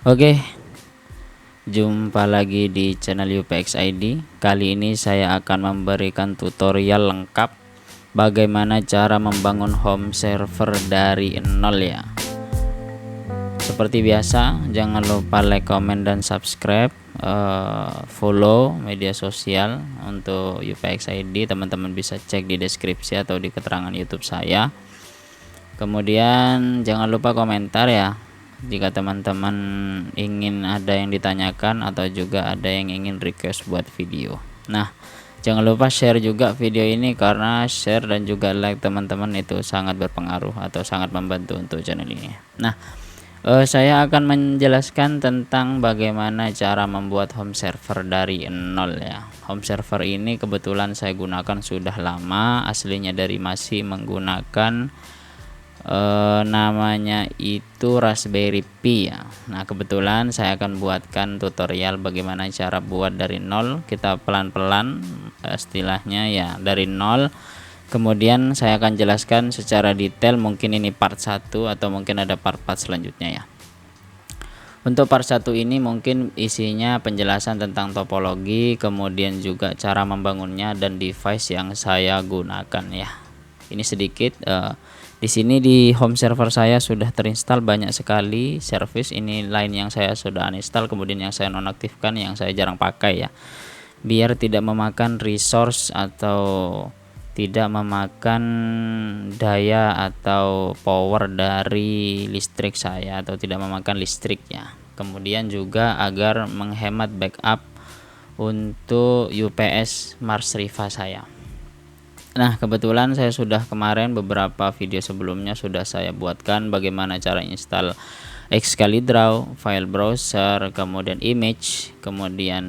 Oke, jumpa lagi di channel UPX ID. Kali ini saya akan memberikan tutorial lengkap bagaimana cara membangun home server dari nol ya. Seperti biasa, jangan lupa like, comment, dan subscribe. Follow media sosial untuk UPX ID. Teman-teman bisa cek di deskripsi atau di keterangan YouTube saya. Kemudian jangan lupa komentar ya, jika teman-teman ingin ada yang ditanyakan atau juga ada yang ingin request buat video. Nah, jangan lupa share juga video ini, karena share dan juga like teman-teman itu sangat berpengaruh atau sangat membantu untuk channel ini. Nah, saya akan menjelaskan tentang bagaimana cara membuat home server dari nol ya. Home server ini kebetulan saya gunakan sudah lama, aslinya dari masih menggunakan namanya itu Raspberry Pi ya. Nah, kebetulan saya akan buatkan tutorial bagaimana cara buat dari nol. Kita pelan-pelan istilahnya ya, dari nol. Kemudian saya akan jelaskan secara detail, mungkin ini part 1 atau mungkin ada part-part selanjutnya ya. Untuk part 1 ini mungkin isinya penjelasan tentang topologi, kemudian juga cara membangunnya dan device yang saya gunakan ya. Ini sedikit di sini di home server saya sudah terinstall banyak sekali service. Ini line yang saya sudah uninstall, kemudian yang saya nonaktifkan, yang saya jarang pakai ya, biar tidak memakan resource atau tidak memakan daya atau power dari listrik saya, atau tidak memakan listrik ya. Kemudian juga agar menghemat backup untuk UPS Mars Riva saya. Nah, kebetulan saya sudah kemarin beberapa video sebelumnya sudah saya buatkan bagaimana cara install Excalidraw, file browser, kemudian image, kemudian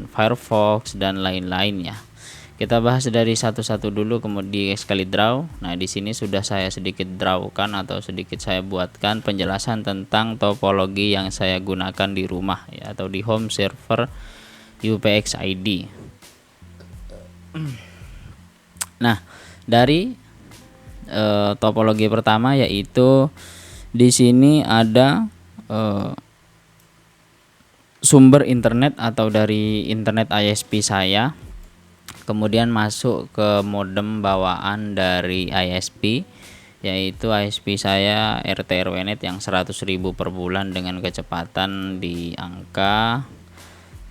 Firefox dan lain-lainnya. Kita bahas dari satu-satu dulu, kemudian Excalidraw. Nah, di sini sudah saya sedikit drawkan atau sedikit saya buatkan penjelasan tentang topologi yang saya gunakan di rumah ya, atau di home server UPX ID. Nah, dari topologi pertama yaitu di sini ada sumber internet atau dari internet ISP saya, kemudian masuk ke modem bawaan dari ISP, yaitu ISP saya RT RWNet yang 100.000 per bulan dengan kecepatan di angka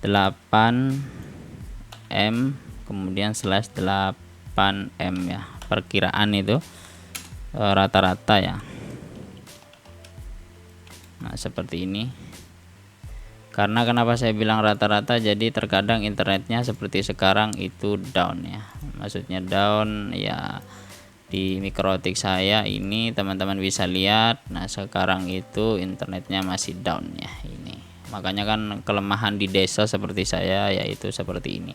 8 M kemudian /8 M ya, perkiraan itu rata-rata ya. Nah, seperti ini. Karena kenapa saya bilang rata-rata, jadi terkadang internetnya seperti sekarang itu down ya, maksudnya down ya. Di mikrotik saya ini teman-teman bisa lihat, nah sekarang itu internetnya masih down ya ini. Makanya kan kelemahan di desa seperti saya yaitu seperti ini.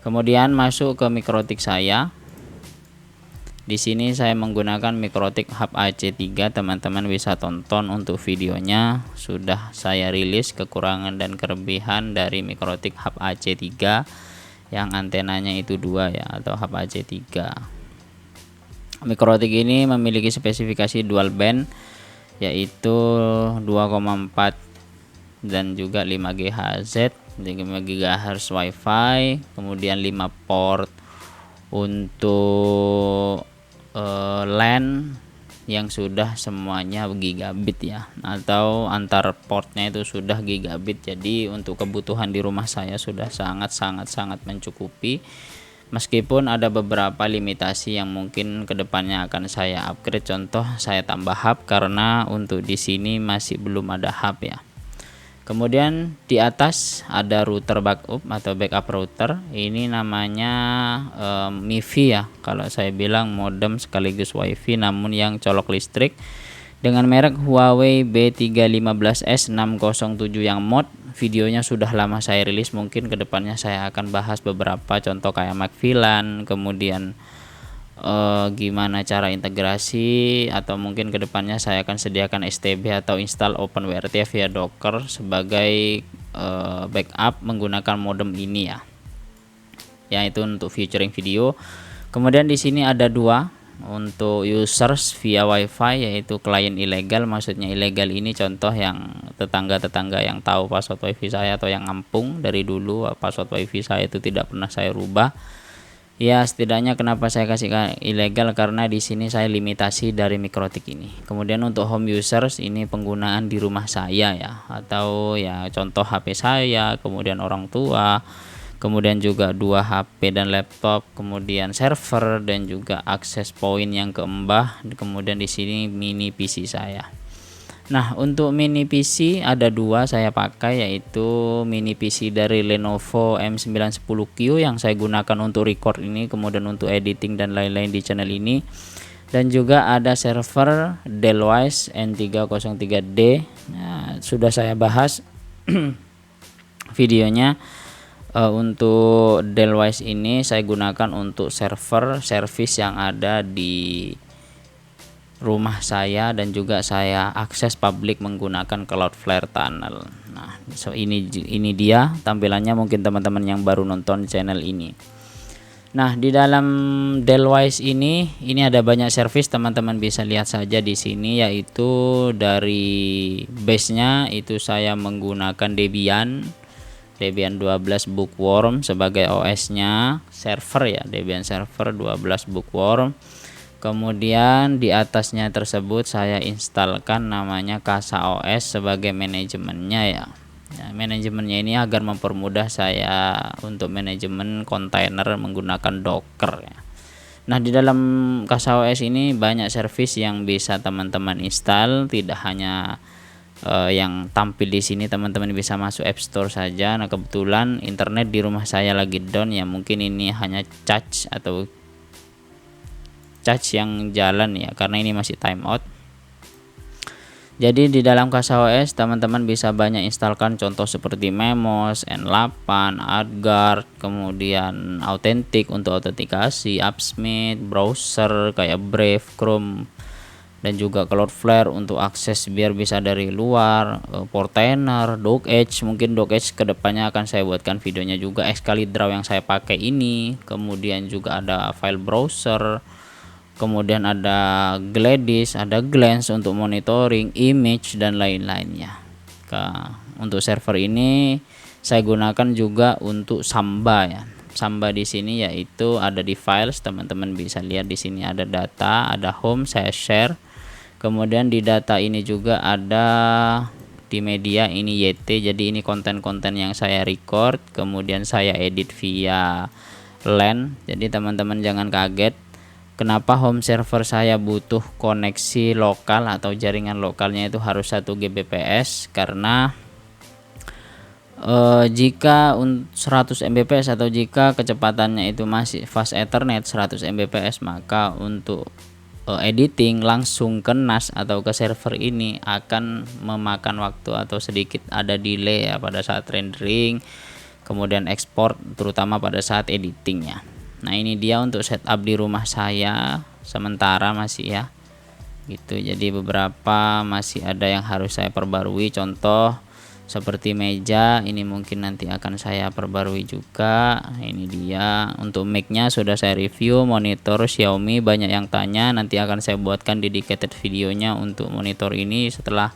Kemudian masuk ke mikrotik saya. Di sini saya menggunakan mikrotik hub AC3. Teman-teman bisa tonton untuk videonya, sudah saya rilis kekurangan dan kelebihan dari mikrotik hub AC3 yang antenanya itu 2 ya, atau hub AC3. Mikrotik ini memiliki spesifikasi dual band yaitu 2,4 dan juga 5 GHz, 5 GHz WiFi, kemudian 5 port untuk LAN yang sudah semuanya gigabit ya, atau antar portnya itu sudah gigabit. Jadi untuk kebutuhan di rumah saya sudah sangat mencukupi, meskipun ada beberapa limitasi yang mungkin kedepannya akan saya upgrade. Contoh, saya tambah hub karena untuk di sini masih belum ada hub ya. Kemudian di atas ada router backup atau backup router. Ini namanya MiFi ya, kalau saya bilang modem sekaligus WiFi namun yang colok listrik, dengan merek Huawei B315S607 yang mod. Videonya sudah lama saya rilis, mungkin kedepannya saya akan bahas beberapa contoh kayak McVLAN, kemudian gimana cara integrasi, atau mungkin kedepannya saya akan sediakan STB atau install OpenWRT via Docker sebagai backup menggunakan modem ini ya. Ya, itu untuk featuring video. Kemudian di sini ada dua untuk users via wifi, yaitu klien ilegal. Maksudnya ilegal ini contoh yang tetangga-tetangga yang tahu password wifi saya atau yang ngampung dari dulu password wifi saya itu tidak pernah saya rubah. Ya, setidaknya kenapa saya kasih ilegal, karena di sini saya limitasi dari Mikrotik ini. Kemudian untuk home users ini penggunaan di rumah saya ya, atau ya contoh HP saya, kemudian orang tua, kemudian juga 2 HP dan laptop, kemudian server dan juga akses point yang ke Mbah, kemudian di sini mini PC saya. Nah, untuk mini PC ada 2 saya pakai, yaitu mini PC dari Lenovo M910Q yang saya gunakan untuk record ini, kemudian untuk editing dan lain-lain di channel ini. Dan juga ada server Dellwise N303D. Nah, sudah saya bahas videonya. Untuk Dellwise ini saya gunakan untuk server service yang ada di rumah saya, dan juga saya akses publik menggunakan Cloudflare Tunnel. Nah, ini dia tampilannya, mungkin teman-teman yang baru nonton channel ini. Nah, di dalam Dellwise ini ada banyak service, teman-teman bisa lihat saja di sini, yaitu dari base-nya itu saya menggunakan Debian 12 Bookworm sebagai OS-nya, server ya, Debian server 12 Bookworm. Kemudian di atasnya tersebut saya instalkan namanya Casa OS sebagai manajemennya ya. Manajemennya ini agar mempermudah saya untuk manajemen kontainer menggunakan Docker ya. Nah, di dalam Casa OS ini banyak service yang bisa teman-teman install, tidak hanya yang tampil di sini. Teman-teman bisa masuk App Store saja. Nah, kebetulan internet di rumah saya lagi down ya, mungkin ini hanya charge yang jalan ya, karena ini masih timeout. Jadi di dalam Casa OS teman-teman bisa banyak instalkan contoh seperti Memos, N8, AdGuard, kemudian Authentic untuk autentikasi, AppSmith, browser kayak Brave, Chrome, dan juga Cloudflare untuk akses biar bisa dari luar, Portainer, DocEdge. Mungkin DocEdge kedepannya akan saya buatkan videonya juga. Excalidraw yang saya pakai ini, kemudian juga ada file browser, kemudian ada Gladys, ada Glance untuk monitoring, image dan lain-lainnya. Untuk server ini saya gunakan juga untuk Samba ya. Samba di sini yaitu ada di files, teman-teman bisa lihat di sini ada data, ada home, saya share. Kemudian di data ini juga ada di media ini YT, jadi ini konten-konten yang saya record, kemudian saya edit via LAN. Jadi teman-teman jangan kaget kenapa home server saya butuh koneksi lokal atau jaringan lokalnya itu harus 1 Gbps, karena jika 100 Mbps atau jika kecepatannya itu masih fast Ethernet 100 Mbps, maka untuk editing langsung ke NAS atau ke server ini akan memakan waktu atau sedikit ada delay ya pada saat rendering, kemudian ekspor, terutama pada saat editingnya. Nah, ini dia untuk setup di rumah saya sementara masih ya gitu. Jadi beberapa masih ada yang harus saya perbarui, contoh seperti meja ini mungkin nanti akan saya perbarui juga. Ini dia untuk mic-nya sudah saya review. Monitor Xiaomi banyak yang tanya, nanti akan saya buatkan dedicated videonya untuk monitor ini setelah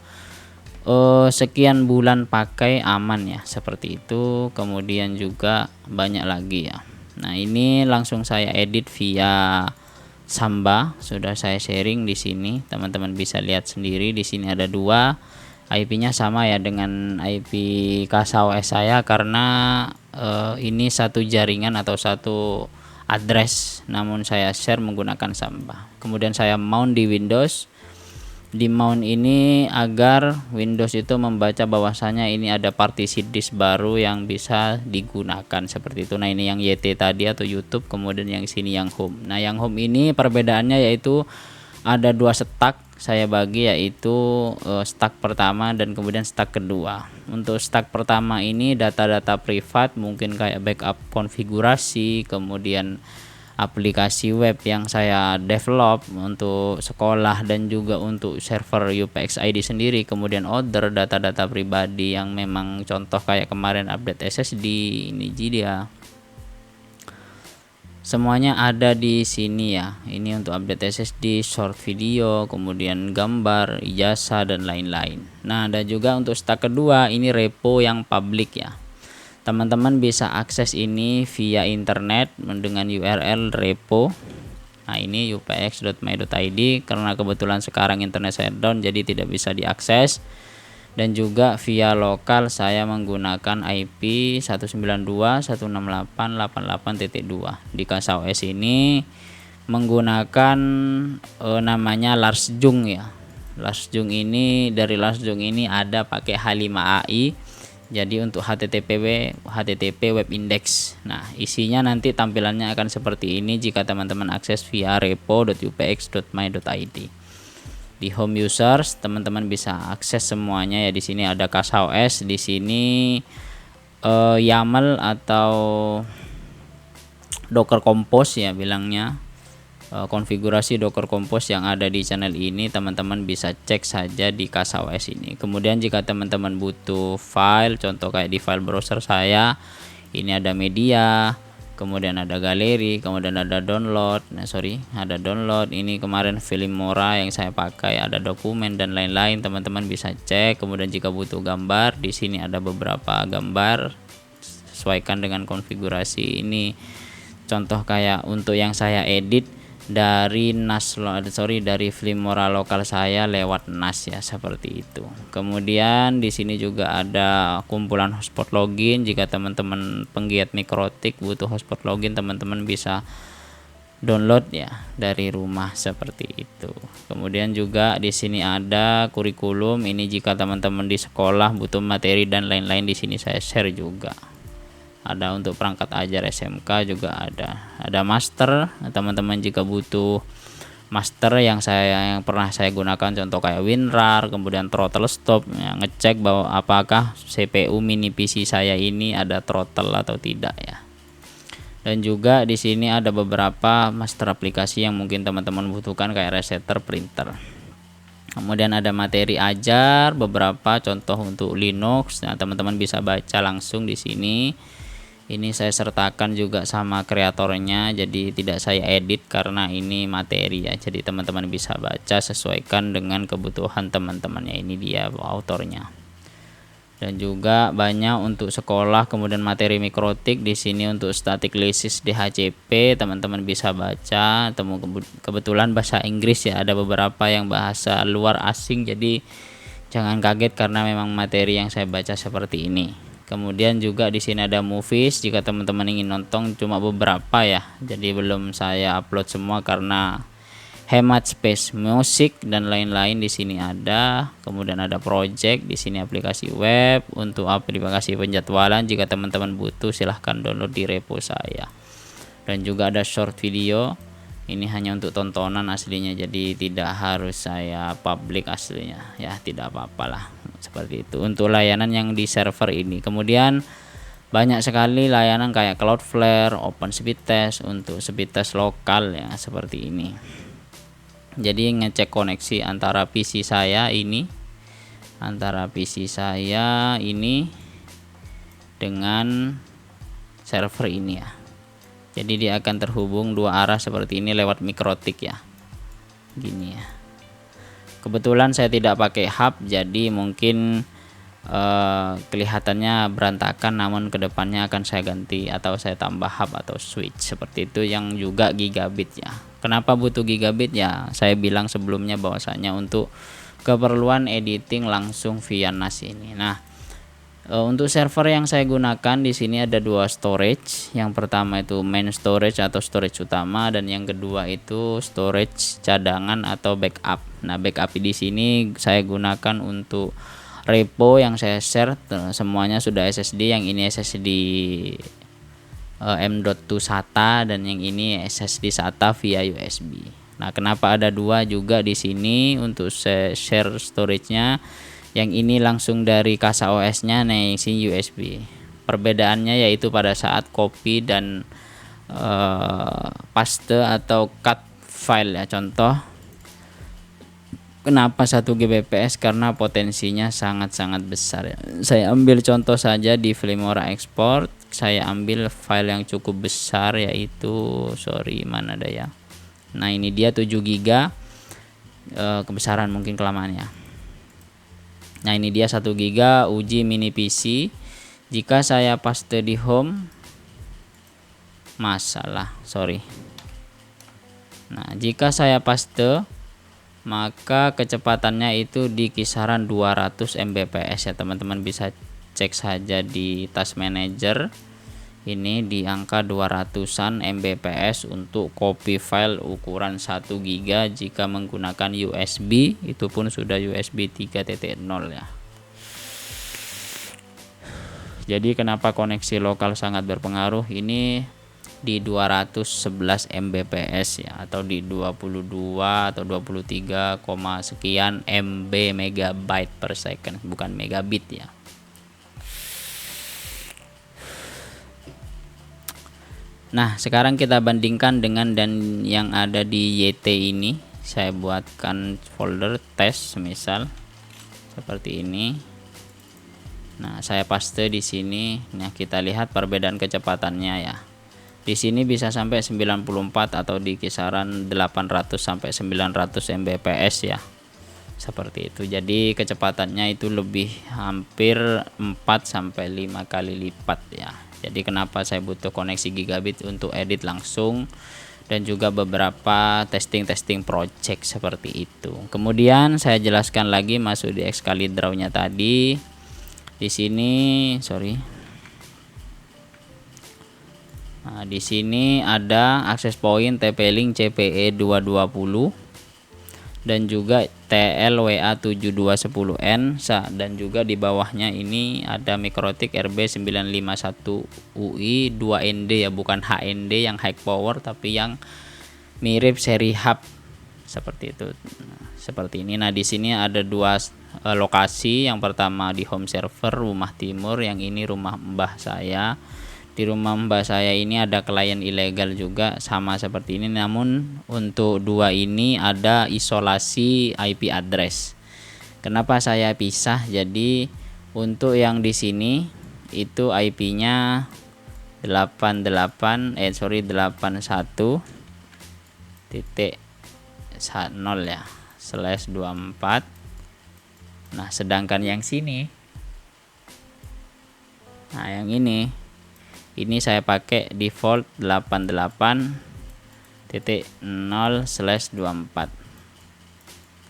sekian bulan pakai, aman ya, seperti itu. Kemudian juga banyak lagi ya. Nah, ini langsung saya edit via Samba, sudah saya sharing di sini, teman-teman bisa lihat sendiri. Di sini ada 2 IP-nya sama ya dengan IP Casa OS saya, karena ini satu jaringan atau satu address, namun saya share menggunakan Samba. Kemudian saya mount di Windows. Di mount ini agar Windows itu membaca bahwasanya ini ada partisi disk baru yang bisa digunakan seperti itu. Nah, ini yang YT tadi atau YouTube, kemudian yang sini yang home. Nah, yang home ini perbedaannya yaitu ada 2 stack saya bagi, yaitu stack pertama dan kemudian stack kedua. Untuk stack pertama ini data-data privat, mungkin kayak backup konfigurasi, kemudian aplikasi web yang saya develop untuk sekolah dan juga untuk server UPX ID sendiri, kemudian order, data-data pribadi yang memang contoh kayak kemarin update SSD, ini dia Semuanya ada di sini ya. Ini untuk update SSD, short video, kemudian gambar, ijazah dan lain-lain. Nah, ada juga untuk stack kedua, ini repo yang public ya. Teman-teman bisa akses ini via internet dengan URL repo. Nah, ini upx.my.id, karena kebetulan sekarang internet saya down jadi tidak bisa diakses. Dan juga via lokal saya menggunakan IP 192.168.88.2. Di CasaOS ini menggunakan namanya Larsjung ya. Larsjung ini, dari Larsjung ini ada pakai H5AI. Jadi untuk HTTP web index. Nah, isinya nanti tampilannya akan seperti ini jika teman-teman akses via repo.upx.my.id. Di home users teman-teman bisa akses semuanya ya. Di sini ada CasaOS, di sini YAML atau Docker Compose ya bilangnya. Konfigurasi Docker Compose yang ada di channel ini teman-teman bisa cek saja di CasaOS ini. Kemudian jika teman-teman butuh file, contoh kayak di file browser saya, ini ada media, kemudian ada galeri, kemudian ada download. Ada download. Ini kemarin Filmora yang saya pakai, ada dokumen dan lain-lain. Teman-teman bisa cek. Kemudian jika butuh gambar, di sini ada beberapa gambar. Sesuaikan dengan konfigurasi ini. Contoh kayak untuk yang saya edit dari dari Filmora lokal saya lewat NAS ya, seperti itu. Kemudian di sini juga ada kumpulan hotspot login. Jika teman-teman penggiat mikrotik butuh hotspot login, teman-teman bisa download ya dari rumah, seperti itu. Kemudian juga di sini ada kurikulum. Ini jika teman-teman di sekolah butuh materi dan lain-lain, di sini saya share juga. Ada untuk perangkat ajar SMK juga ada master. Teman-teman jika butuh master yang pernah saya gunakan, contoh kayak WinRAR, kemudian throttle stop ya, ngecek bahwa apakah CPU mini PC saya ini ada throttle atau tidak ya. Dan juga di sini ada beberapa master aplikasi yang mungkin teman-teman butuhkan kayak resetter, printer. Kemudian ada materi ajar, beberapa contoh untuk Linux. Nah, teman-teman bisa baca langsung di sini. Ini saya sertakan juga sama kreatornya, jadi tidak saya edit karena ini materi ya. Jadi teman-teman bisa baca, sesuaikan dengan kebutuhan teman-temannya. Ini dia autornya. Dan juga banyak untuk sekolah, kemudian materi mikrotik di sini untuk static lysis DHCP, teman-teman bisa baca. Kebetulan bahasa Inggris ya, ada beberapa yang bahasa luar asing, jadi jangan kaget karena memang materi yang saya baca seperti ini. Kemudian juga di sini ada movies, jika teman-teman ingin nonton, cuma beberapa ya. Jadi belum saya upload semua karena hemat space. Musik dan lain-lain di sini ada. Kemudian ada project, di sini aplikasi web. Untuk aplikasi penjadwalan, jika teman-teman butuh silahkan download di repo saya. Dan juga ada short video. Ini hanya untuk tontonan aslinya, jadi tidak harus saya publik aslinya ya, tidak apa-apalah, seperti itu untuk layanan yang di server ini. Kemudian banyak sekali layanan kayak Cloudflare, OpenSpeedTest untuk speed test lokal ya, seperti ini. Jadi ngecek koneksi antara PC saya ini dengan server ini ya. Jadi dia akan terhubung dua arah seperti ini lewat mikrotik ya, gini ya. Kebetulan saya tidak pakai hub, jadi mungkin kelihatannya berantakan, namun kedepannya akan saya ganti atau saya tambah hub atau switch seperti itu yang juga gigabit ya. Kenapa butuh gigabit ya? Saya bilang sebelumnya bahwasanya untuk keperluan editing langsung via NAS ini. Nah, untuk server yang saya gunakan di sini ada dua storage. Yang pertama itu main storage atau storage utama, dan yang kedua itu storage cadangan atau backup. Nah, backup di sini saya gunakan untuk repo yang saya share, semuanya sudah SSD. Yang ini SSD M.2 SATA dan yang ini SSD SATA via USB. Nah, kenapa ada dua juga di sini untuk share storage-nya? Yang ini langsung dari CasaOS-nya, nah sini USB. Perbedaannya yaitu pada saat copy dan paste atau cut file ya. Contoh kenapa 1 Gbps, karena potensinya sangat-sangat besar ya. Saya ambil contoh saja di Filmora Export. saya ambil file yang cukup besar, yaitu mana ada ya. Nah, ini dia 7 GB, kebesaran mungkin kelamaannya. Nah, ini dia 1 GB uji mini PC. Jika saya paste di home, Nah, jika saya paste, maka kecepatannya itu di kisaran 200 Mbps ya teman-teman, bisa cek saja di task manager. Ini di angka 200-an Mbps untuk copy file ukuran 1 GB jika menggunakan USB, itu pun sudah USB 3.0 ya. Jadi kenapa koneksi lokal sangat berpengaruh, ini di 211 Mbps ya, atau di 22 atau 23, sekian MB megabyte per second, bukan megabit ya. Nah, sekarang kita bandingkan dengan yang ada di YT ini. Saya buatkan folder test misal seperti ini. Nah, saya paste di sini. Nah, kita lihat perbedaan kecepatannya ya. Di sini bisa sampai 94 atau di kisaran 800 sampai 900 Mbps ya. Seperti itu. Jadi kecepatannya itu lebih hampir 4 sampai 5 kali lipat ya. Jadi kenapa saya butuh koneksi gigabit untuk edit langsung dan juga beberapa testing project seperti itu. Kemudian saya jelaskan lagi masuk di Excalidraw-nya tadi. Di sini Nah, di sini ada access point TP-Link CPE 220 dan juga TLWA 7210N, dan juga di bawahnya ini ada Mikrotik RB951 UI 2ND ya, bukan HND yang high power tapi yang mirip seri hub seperti itu. Seperti ini. Nah, di sini ada dua lokasi. Yang pertama di home server rumah timur, yang ini rumah mbah saya. Di rumah mbah saya ini ada klien ilegal juga sama seperti ini, namun untuk dua ini ada isolasi IP address. Kenapa saya pisah? Jadi untuk yang di sini itu IP-nya 81.10 ya, /24. Nah, sedangkan yang sini, nah yang ini saya pakai default 88.0/24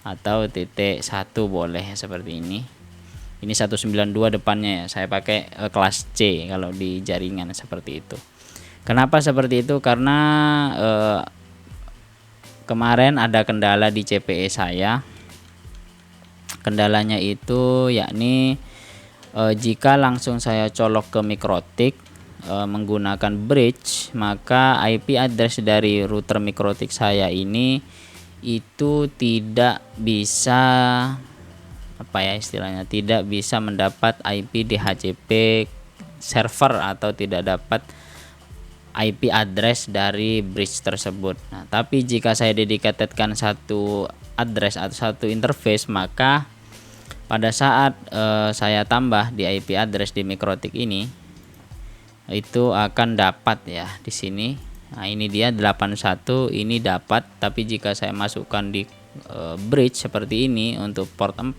atau .1 boleh seperti ini. Ini 192 depannya ya, saya pakai kelas C kalau di jaringan seperti itu. Kenapa seperti itu? Karena kemarin ada kendala di CPE saya. Kendalanya itu yakni jika langsung saya colok ke Mikrotik menggunakan bridge, maka IP address dari router Mikrotik saya ini itu tidak bisa tidak bisa mendapat IP DHCP server atau tidak dapat IP address dari bridge tersebut. Nah, tapi jika saya dedicatedkan satu address atau satu interface, maka pada saat saya tambah di IP address di Mikrotik ini itu akan dapat ya di sini. Nah, ini dia 81 ini dapat, tapi jika saya masukkan di bridge seperti ini untuk port 4,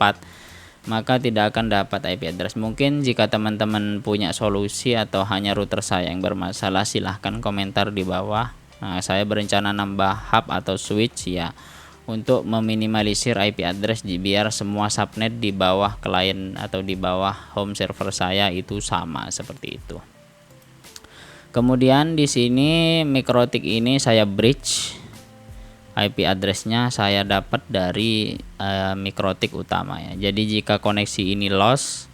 maka tidak akan dapat IP address. Mungkin jika teman-teman punya solusi atau hanya router saya yang bermasalah, silahkan komentar di bawah. Nah, saya berencana nambah hub atau switch ya untuk meminimalisir IP address biar semua subnet di bawah klien atau di bawah home server saya itu sama seperti itu. Kemudian di sini Mikrotik ini saya bridge, IP addressnya saya dapat dari Mikrotik utama ya. Jadi jika koneksi ini loss,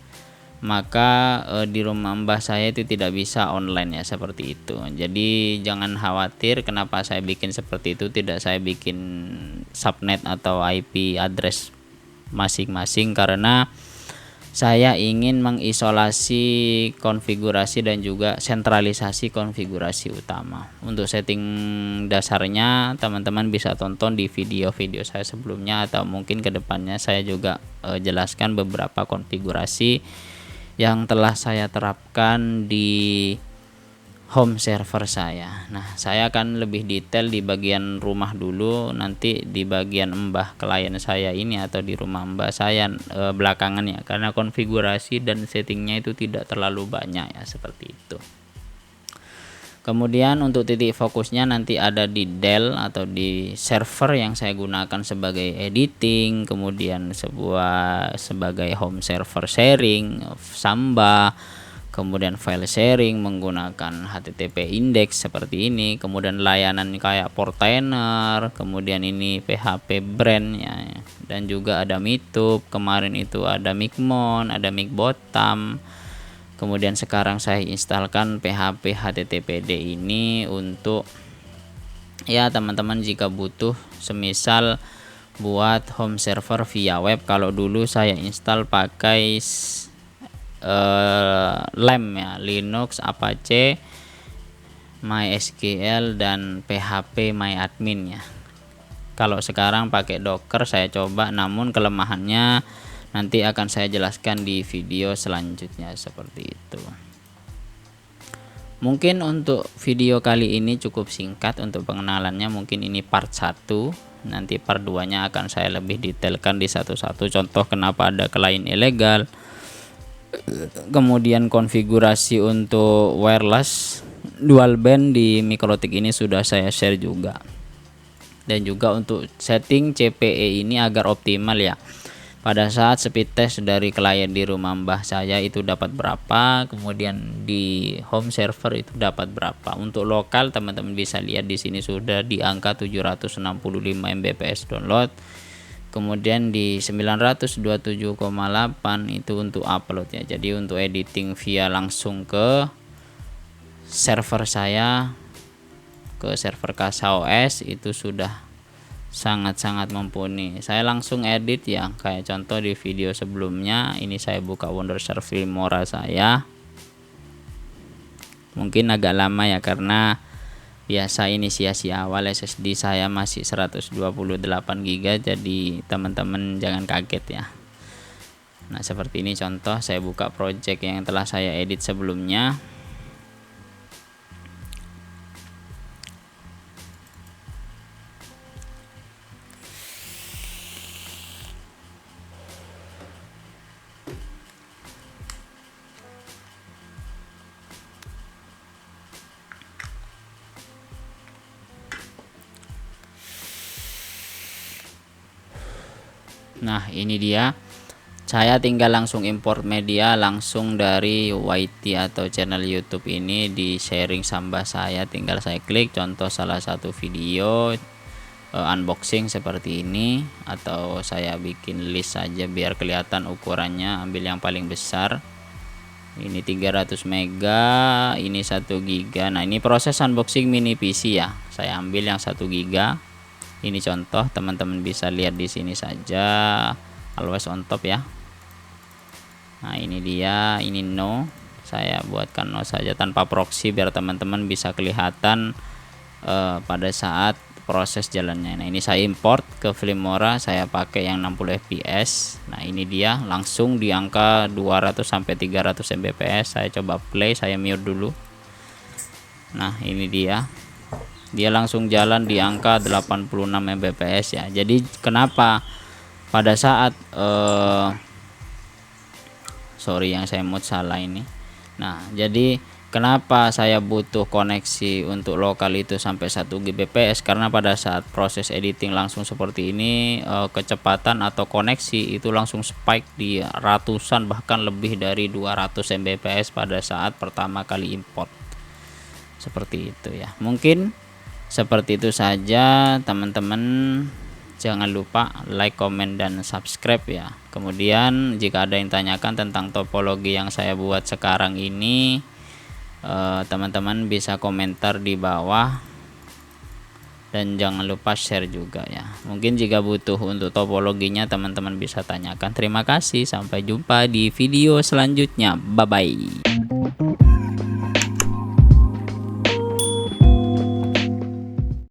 maka di rumah mbah saya itu tidak bisa online ya, seperti itu. Jadi jangan khawatir kenapa saya bikin seperti itu, tidak saya bikin subnet atau IP address masing-masing, karena saya ingin mengisolasi konfigurasi dan juga sentralisasi konfigurasi utama. Untuk setting dasarnya teman-teman bisa tonton di video-video saya sebelumnya, atau mungkin kedepannya saya juga jelaskan beberapa konfigurasi yang telah saya terapkan di home server saya. Nah, saya akan lebih detail di bagian rumah dulu, nanti di bagian mbah klien saya ini atau di rumah mbah saya belakangan ya, karena konfigurasi dan settingnya itu tidak terlalu banyak ya, seperti itu. Kemudian untuk titik fokusnya nanti ada di Dell atau di server yang saya gunakan sebagai editing, kemudian sebagai home server sharing, Samba, kemudian file sharing menggunakan HTTP index seperti ini, kemudian layanan kayak Portainer, kemudian ini PHP brand ya, dan juga ada Meetup, kemarin itu ada Micmon, ada Micbotam. Kemudian sekarang saya instalkan PHP HTTPD ini untuk ya teman-teman jika butuh semisal buat home server via web. Kalau dulu saya install pakai LAM ya, Linux, Apache, MySQL dan PHP MyAdmin ya. Kalau sekarang pakai Docker saya coba, namun kelemahannya nanti akan saya jelaskan di video selanjutnya seperti itu. Mungkin untuk video kali ini cukup singkat untuk pengenalannya, mungkin ini part 1. Nanti part 2 nya akan saya lebih detailkan di satu-satu contoh kenapa ada klien ilegal. Kemudian konfigurasi untuk wireless dual band di Mikrotik ini sudah saya share juga. Dan juga untuk setting CPE ini agar optimal ya. Pada saat speed test dari klien di rumah mbah saya itu dapat berapa, kemudian di home server itu dapat berapa. Untuk lokal teman-teman bisa lihat di sini sudah di angka 765 Mbps download. Kemudian di 927,8 itu untuk upload ya. Jadi untuk editing via langsung ke server saya, ke server KasaOS itu sudah sangat-sangat mumpuni. Saya langsung edit ya, kayak contoh di video sebelumnya ini saya buka Wondershare Filmora saya. Mungkin agak lama ya karena biasa inisiasi awal SSD saya masih 128 GB, jadi teman-teman jangan kaget ya. Nah, seperti ini contoh saya buka project yang telah saya edit sebelumnya. Nah, ini dia. Saya tinggal langsung import media langsung dari YT atau channel YouTube ini di sharing Samba saya. Tinggal saya klik contoh salah satu video unboxing seperti ini, atau saya bikin list saja biar kelihatan ukurannya. Ambil yang paling besar. Ini 300 mega, ini 1 giga. Nah, ini proses unboxing mini PC ya. Saya ambil yang 1 giga. Ini contoh, teman-teman bisa lihat di sini saja, always on top ya. Nah, ini dia, ini no. Saya buatkan no saja tanpa proxy biar teman-teman bisa kelihatan pada saat proses jalannya. Nah, ini saya import ke Filmora, saya pakai yang 60 fps. Nah, ini dia langsung di angka 200 sampai 300 Mbps. Saya coba play, saya mute dulu. Nah, ini dia langsung jalan di angka 86 Mbps ya. Jadi kenapa pada saat sorry yang saya mute salah ini. Nah, jadi kenapa saya butuh koneksi untuk lokal itu sampai 1 Gbps, karena pada saat proses editing langsung seperti ini kecepatan atau koneksi itu langsung spike di ratusan bahkan lebih dari 200 Mbps pada saat pertama kali import. Seperti itu ya. Mungkin seperti itu saja teman-teman, jangan lupa like, comment, dan subscribe ya. Kemudian jika ada yang tanyakan tentang topologi yang saya buat sekarang ini, teman-teman bisa komentar di bawah dan jangan lupa share juga ya. Mungkin jika butuh untuk topologinya teman-teman bisa tanyakan. Terima kasih, sampai jumpa di video selanjutnya. Bye bye.